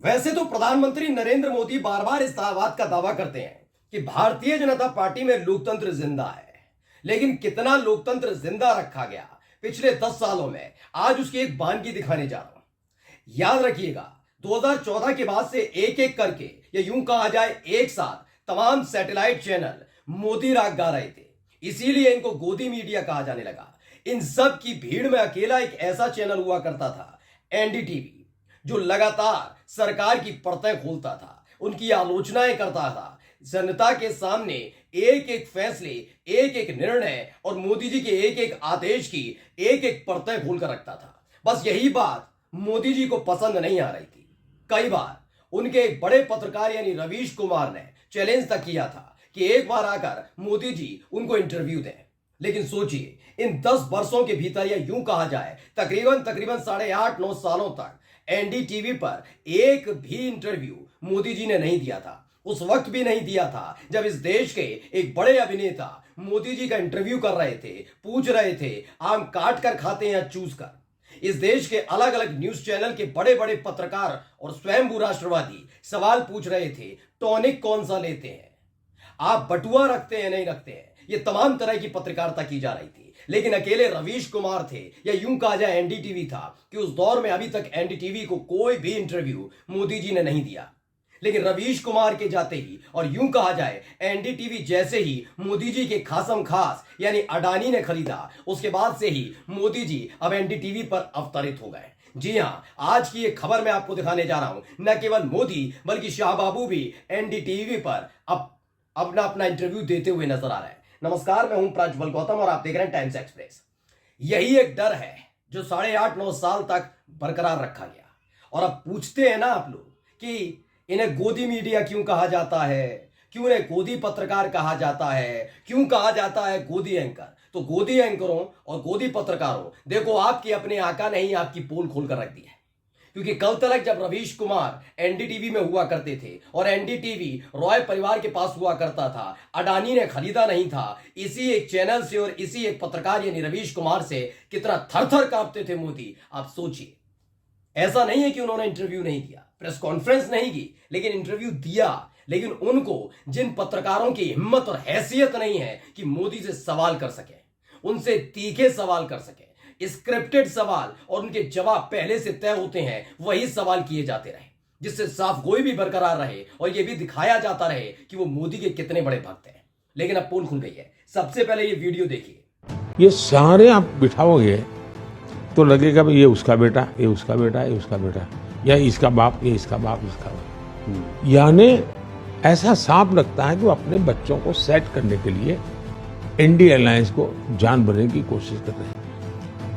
वैसे तो प्रधानमंत्री नरेंद्र मोदी बार बार इस बात का दावा करते हैं कि भारतीय जनता पार्टी में लोकतंत्र जिंदा है, लेकिन कितना लोकतंत्र जिंदा रखा गया पिछले 10 सालों में, आज उसकी एक बानगी दिखाने जा रहा हूं। याद रखिएगा, 2014 के बाद से एक एक करके, या यूं कहा जाए एक साथ, तमाम सैटेलाइट चैनल मोदी राग गा रहे थे, इसीलिए इनको गोदी मीडिया कहा जाने लगा। इन सब की भीड़ में अकेला एक ऐसा चैनल हुआ करता था, एनडीटीवी, जो लगातार सरकार की परतें खोलता था, उनकी आलोचनाएं करता था, जनता के सामने एक एक फैसले, एक एक निर्णय और मोदी जी के एक एक आदेश की एक एक परतें खोल कर रखता था। बस यही बात मोदी जी को पसंद नहीं आ रही थी। कई बार उनके एक बड़े पत्रकार यानी रवीश कुमार ने चैलेंज तक किया था कि एक बार आकर मोदी जी उनको इंटरव्यू दें, लेकिन सोचिए, इन 10 वर्षों के भीतर, या यूं कहा जाए तकरीबन 8.5-9 सालों तक एनडीटीवी पर एक भी इंटरव्यू मोदी जी ने नहीं दिया था। उस वक्त भी नहीं दिया था जब इस देश के एक बड़े अभिनेता मोदी जी का इंटरव्यू कर रहे थे, पूछ रहे थे आम काट कर खाते हैं या चूस कर। इस देश के अलग अलग न्यूज चैनल के बड़े बड़े पत्रकार और स्वयंभू राष्ट्रवादी सवाल पूछ रहे थे, टॉनिक कौन सा लेते हैं, आप बटुआ रखते हैं नहीं रखते हैं। ये तमाम तरह की पत्रकारिता की जा रही थी, लेकिन अकेले रवीश कुमार थे, या यूं कहा जाए एनडीटीवी था, कि उस दौर में अभी तक एनडीटीवी को कोई भी इंटरव्यू मोदी जी ने नहीं दिया। लेकिन रवीश कुमार के जाते ही, और यूं कहा जाए एनडीटीवी जैसे ही मोदी जी के खासम खास यानी अडानी ने खरीदा, उसके बाद से ही मोदी जी अब एनडीटीवी पर अवतरित हो गए। जी हां, आज की ये खबर मैं आपको दिखाने जा रहा हूं, न केवल मोदी बल्कि शाहबाबू भी एनडीटीवी पर अब अपना अपना इंटरव्यू देते हुए नजर आ रहे हैं। नमस्कार, मैं हूं प्रज्वल गौतम और आप देख रहे हैं टाइम्स एक्सप्रेस। यही एक डर है जो 8.5-9 साल तक बरकरार रखा गया। और अब पूछते हैं ना आप लोग कि इन्हें गोदी मीडिया क्यों कहा जाता है, क्यों इन्हें गोदी पत्रकार कहा जाता है, क्यों कहा जाता है गोदी एंकर। तो गोदी एंकरों और गोदी पत्रकारों, देखो, आपकी अपने आका ने ही आपकी पोल खोल कर रख दी है। क्योंकि कल तक जब रवीश कुमार एनडीटीवी में हुआ करते थे और एनडीटीवी रॉय परिवार के पास हुआ करता था, अडानी ने खरीदा नहीं था, इसी एक चैनल से और इसी एक पत्रकार यानी रवीश कुमार से कितना थर थर कांपते थे मोदी। आप सोचिए, ऐसा नहीं है कि उन्होंने इंटरव्यू नहीं दिया, प्रेस कॉन्फ्रेंस नहीं की, लेकिन इंटरव्यू दिया। लेकिन उनको, जिन पत्रकारों की हिम्मत और हैसियत नहीं है कि मोदी से सवाल कर सके, उनसे तीखे सवाल कर सके, स्क्रिप्टेड सवाल और उनके जवाब पहले से तय होते हैं, वही सवाल किए जाते रहे, जिससे साफ गोई भी बरकरार रहे और यह भी दिखाया जाता रहे कि वो मोदी के कितने बड़े भक्त हैं। लेकिन अब पोल खुल गई है। सबसे पहले ये वीडियो देखिए। ये सारे आप बिठाओगे तो लगेगा भाई ये उसका बेटा, ये उसका बेटा, ये उसका बेटा, या इसका बाप, ये इसका बाप, इसका बाप। यानी ऐसा साफ लगता है कि वो अपने बच्चों को सेट करने के लिए इंडिया अलायंस को जान भरने की कोशिश कर रहे हैं।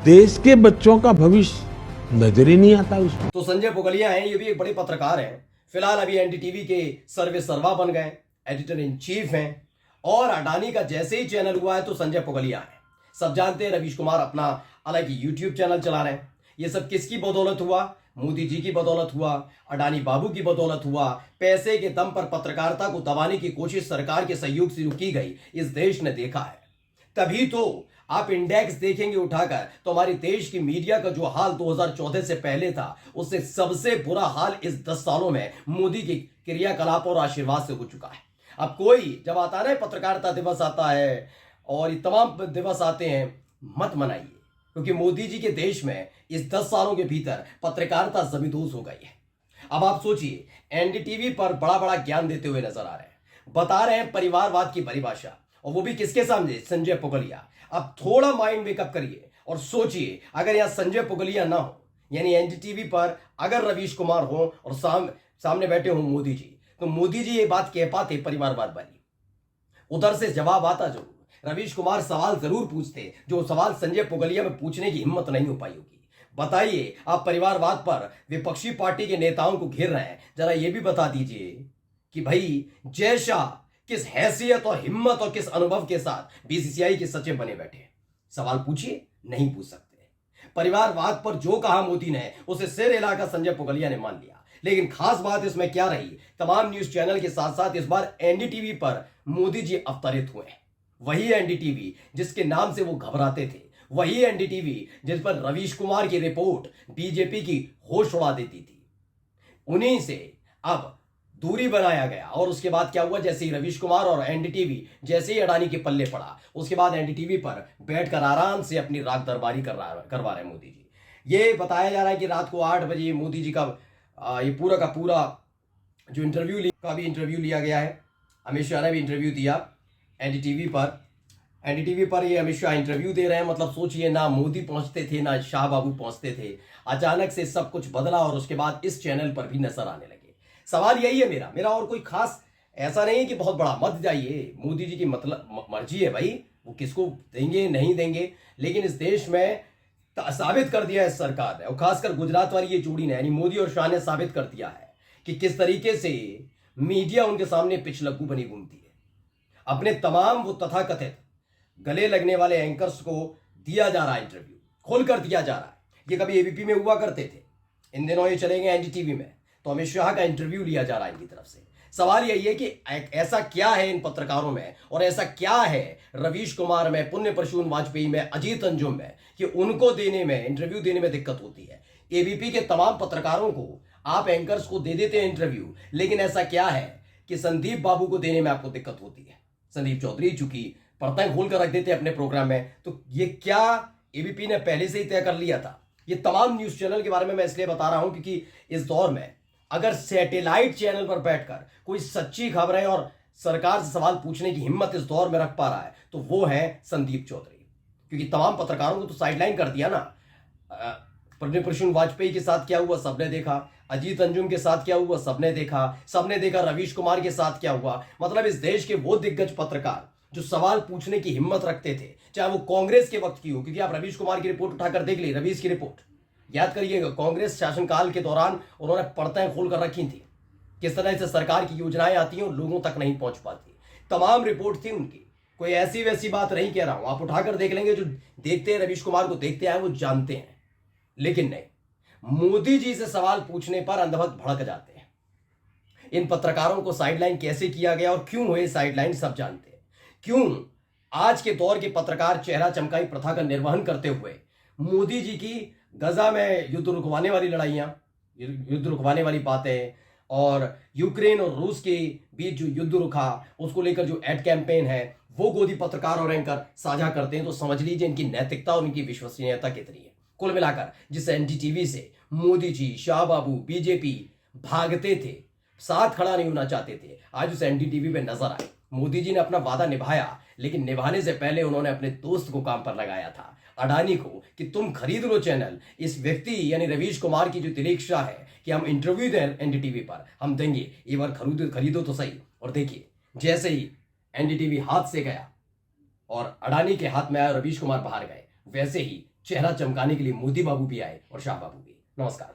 देश के बच्चों का भविष्य नजर ही नहीं आता उसमें। तो संजय पुगलिया हैं, ये भी एक बड़े पत्रकार हैं, फिलहाल अभी एनडीटीवी के सर्वे सर्वा बन गए, एडिटर इन चीफ हैं। और अडानी का जैसे ही चैनल हुआ है तो संजय पुगलिया हैं। सब जानते हैं रवीश कुमार अपना अलग यूट्यूब चैनल चला रहे हैं। ये सब किसकी बदौलत हुआ? मोदी जी की बदौलत हुआ, अडानी बाबू की बदौलत हुआ। पैसे के दम पर पत्रकारिता को दबाने की कोशिश सरकार के सहयोग से की गई, इस देश ने देखा है। तभी तो आप इंडेक्स देखेंगे उठाकर तो हमारे देश की मीडिया का जो हाल 2014 से पहले था, उससे सबसे बुरा हाल इस 10 सालों में मोदी के क्रियाकलाप और आशीर्वाद से हो चुका है। अब कोई जब आता है पत्रकारिता दिवस आता है और ये तमाम दिवस आते हैं, मत मनाइए, क्योंकि मोदी जी के देश में इस 10 सालों के भीतर पत्रकारिता जमींदोज हो गई है। अब आप सोचिए, एनडीटीवी पर बड़ा बड़ा ज्ञान देते हुए नजर आ रहे हैं, बता रहे हैं परिवारवाद की परिभाषा, और वो भी किसके सामने? संजय पुगलिया। अब थोड़ा माइंड मेकअप करिए और सोचिए, अगर यहां संजय पुगलिया ना हो, यानी एनडीटीवी पर अगर रवीश कुमार हो और सामने बैठे हो मोदी जी, तो मोदी जी ये बात कह पाते परिवारवाद वाली? उधर से जवाब आता जरूर, रवीश कुमार सवाल जरूर पूछते, जो सवाल संजय पुगलिया में पूछने की हिम्मत नहीं हो पाई होगी। बताइए, आप परिवारवाद पर विपक्षी पार्टी के नेताओं को घेर रहे हैं, जरा ये भी बता दीजिए कि भाई जय शाह किस हैसियत और हिम्मत और किस अनुभव के साथ बीसीसीआई के सचिव बने बैठे? सवाल पूछिए, नहीं पूछ सकते। परिवारवाद पर जो कहा मोदी ने, उसे सिर हिलाकर संजय पुगलिया ने मान लिया। लेकिन खास बात इसमें क्या रही, तमाम न्यूज चैनल के साथ साथ इस बार एनडीटीवी पर मोदी जी अवतरित हुए। वही एनडीटीवी जिसके नाम से वो घबराते थे, वही एनडीटीवी जिस पर रवीश कुमार की रिपोर्ट बीजेपी की होश उड़ा देती थी। उन्हीं से अब दूरी बनाया गया। और उसके बाद क्या हुआ, जैसे ही रवीश कुमार और एनडीटीवी जैसे ही अडानी के पल्ले पड़ा, उसके बाद एनडीटीवी पर बैठकर आराम से अपनी राग दरबारी करवा रहे मोदी जी। ये बताया जा रहा है कि रात को 8 बजे मोदी जी का ये पूरा का पूरा जो इंटरव्यू लिया गया है। अमित शाह ने भी इंटरव्यू दिया एनडीटीवी पर ये अमित शाह इंटरव्यू दे रहे हैं। मतलब सोचिए, ना मोदी पहुंचते थे ना शाह बाबू पहुंचते थे, अचानक से सब कुछ बदला और उसके बाद इस चैनल पर भी नजर आने लगे। सवाल यही है मेरा और कोई खास ऐसा नहीं है कि बहुत बड़ा मत जाइए, मोदी जी की मतलब मर्जी है भाई, वो किसको देंगे नहीं देंगे। लेकिन इस देश में साबित कर दिया है सरकार ने, और खासकर गुजरात वाली ये जोड़ी ने, यानी मोदी और शाह ने साबित कर दिया है कि किस तरीके से मीडिया उनके सामने पिछलग्गू बनी घूमती है। अपने तमाम वो तथाकथित गले लगने वाले एंकर्स को दिया जा रहा है इंटरव्यू, खोलकर दिया जा रहा है। ये कभी एबीपी में हुआ करते थे, इन दिनों ये चले गए एनडीटीवी में, तो अमित शाह का इंटरव्यू लिया जा रहा है इनकी तरफ से। सवाल यही है कि ऐसा क्या है इन पत्रकारों में और ऐसा क्या है रवीश कुमार में, पुण्य प्रसून वाजपेयी में, अजीत अंजुम में, कि उनको देने में, इंटरव्यू देने में दिक्कत होती है। एबीपी के तमाम पत्रकारों को आप एंकर्स को दे देते हैं इंटरव्यू, लेकिन ऐसा क्या है कि संदीप बाबू को देने में आपको दिक्कत होती है। संदीप चौधरी चूंकि पर्दा खोल कर रख देते हैं अपने प्रोग्राम में, तो ये क्या एबीपी ने पहले से ही तय कर लिया था? ये तमाम न्यूज चैनल के बारे में मैं इसलिए बता रहा हूं क्योंकि इस दौर में अगर सैटेलाइट चैनल पर बैठकर कोई सच्ची खबरें और सरकार से सवाल पूछने की हिम्मत इस दौर में रख पा रहा है तो वो है संदीप चौधरी। क्योंकि तमाम पत्रकारों को तो साइडलाइन कर दिया ना। प्रणब प्रसून वाजपेयी के साथ क्या हुआ सबने देखा, अजीत अंजुम के साथ क्या हुआ सबने देखा रवीश कुमार के साथ क्या हुआ। मतलब इस देश के वो दिग्गज पत्रकार जो सवाल पूछने की हिम्मत रखते थे, चाहे वो कांग्रेस के वक्त की हो, क्योंकि आप रवीश कुमार की रिपोर्ट उठाकर देख ली, रवीश की रिपोर्ट याद करिएगा, कांग्रेस शासनकाल के दौरान उन्होंने पर्दाएं खोल कर रखी थी, किस तरह से सरकार की योजनाएं आती हैं और लोगों तक नहीं पहुंच पाती। तमाम रिपोर्ट थी उनकी, कोई ऐसी वैसी बात नहीं कह रहा हूं, आप उठाकर देख लेंगे। जो देखते हैं रवीश कुमार को देखते हैं वो जानते हैं, लेकिन नहीं, मोदी जी से सवाल पूछने पर अंधभक्त भड़क जाते हैं। इन पत्रकारों को साइडलाइन कैसे किया गया और क्यों हुए साइडलाइन सब जानते हैं। क्यों आज के दौर के पत्रकार चेहरा चमकाई प्रथा का निर्वहन करते हुए मोदी जी की गजा में युद्ध रुकवाने वाली लड़ाइयां, युद्ध रुकवाने वाली बातें, और यूक्रेन और रूस के बीच जो युद्ध रुका उसको लेकर जो एड कैंपेन है, वो गोदी पत्रकार और एंकर साझा करते हैं, तो समझ लीजिए इनकी नैतिकता और इनकी विश्वसनीयता कितनी है। कुल मिलाकर जिस एनडीटीवी से मोदी जी, शाह बाबू, बीजेपी भागते थे, साथ खड़ा नहीं होना चाहते थे, आज उस एनडीटीवी पे नजर आए। मोदी जी ने अपना वादा निभाया, लेकिन निभाने से पहले उन्होंने अपने दोस्त को काम पर लगाया था, अडानी को, कि तुम खरीद लो चैनल। इस व्यक्ति यानी रवीश कुमार की जो दिल इच्छा है कि हम इंटरव्यू दें एनडीटीवी पर, हम देंगे, एक बार खरीदो तो सही। और देखिए, जैसे ही एनडीटीवी हाथ से गया और अडानी के हाथ में आया, रवीश कुमार बाहर गए, वैसे ही चेहरा चमकाने के लिए मोदी बाबू भी आए और शाह बाबू भी। नमस्कार।